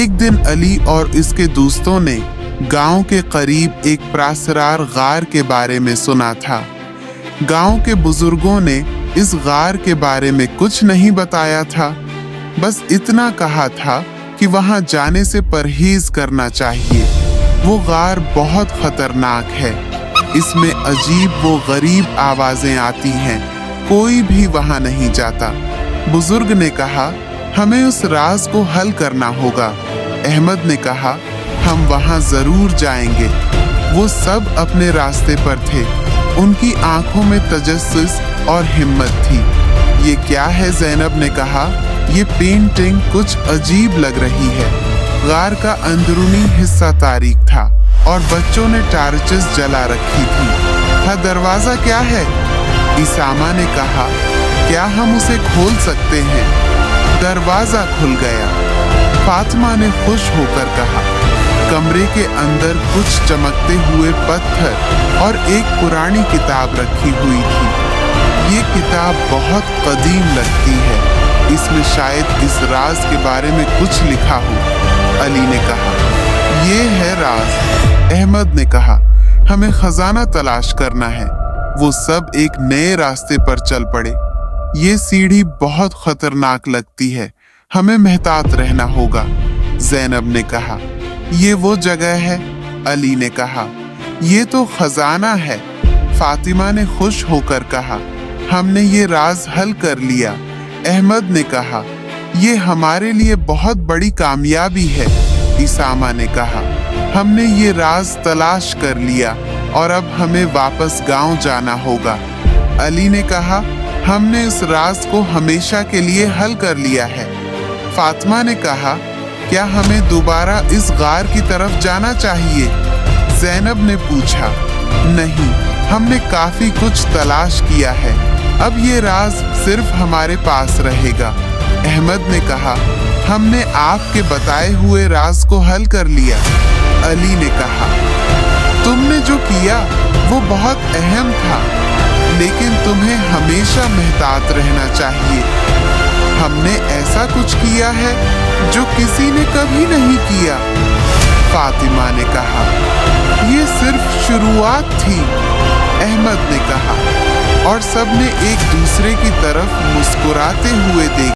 एक दिन अली और इसके दोस्तों ने गांव के करीब एक प्रासरार गार के बारे में सुना था। गांव के बुजुर्गों ने इस गार के बारे में कुछ नहीं बताया था, बस इतना कहा था कि वहां जाने से परहेज करना चाहिए। वो गार बहुत खतरनाक है, इसमें अजीब वो गरीब आवाजें आती हैं, कोई भी वहां नहीं जाता। बुजुर्ग ने कहा, हमें उस राज को हल करना होगा। अहमद ने कहा, हम वहां जरूर जाएंगे। वो सब अपने रास्ते पर थे, उनकी आंखों में तजस्सुस और हिम्मत थी। ये क्या है? ज़ैनब ने कहा, ये पेंटिंग कुछ अजीब लग रही है। गार का अंदरूनी हिस्सा तारीक था और बच्चों ने टार्चेस जला रखी थी। हाँ, दरवाजा क्या है? इसामा ने कहा, क्या हम उसे खोल सकते हैं? दरवाजा खुल गया। फातिमा ने खुश होकर कहा, कमरे के अंदर कुछ चमकते हुए पत्थर और एक पुरानी किताब रखी हुई थी। ये किताब बहुत कदीम लगती है, इसमें शायद इस राज के बारे में कुछ लिखा हो। अली ने कहा, ये है राज। अहमद ने कहा, हमें खजाना तलाश करना है। वो सब एक नए रास्ते पर चल पड़े। ये सीढ़ी बहुत खतरनाक लगती है, हमें मेहतात रहना होगा। ज़ैनब ने कहा, ये वो जगह है। अली ने कहा, ये तो खजाना है। फातिमा ने खुश होकर कहा, हमने ये राज हल कर लिया। अहमद ने कहा, ये हमारे लिए बहुत बड़ी कामयाबी है। इसामा ने कहा, हमने ये राज तलाश कर लिया और अब हमें वापस गांव जाना होगा। अली ने कहा, हमने इस राज को हमेशा के लिए हल कर लिया है। फातिमा ने कहा, क्या हमें दोबारा इस गार की तरफ जाना चाहिए? ज़ैनब ने पूछा, नहीं, हमने काफी कुछ तलाश किया है, अब ये राज सिर्फ हमारे पास रहेगा। अहमद ने कहा, हमने आपके बताए हुए राज को हल कर लिया। अली ने कहा, तुमने जो किया वो बहुत अहम था, लेकिन तुम्हें हमेशा मेहतात रहना चाहिए। हमने ऐसा कुछ किया है जो किसी ने कभी नहीं किया। फातिमा ने कहा, ये सिर्फ शुरुआत थी। अहमद ने कहा, और सबने एक दूसरे की तरफ मुस्कुराते हुए देखा।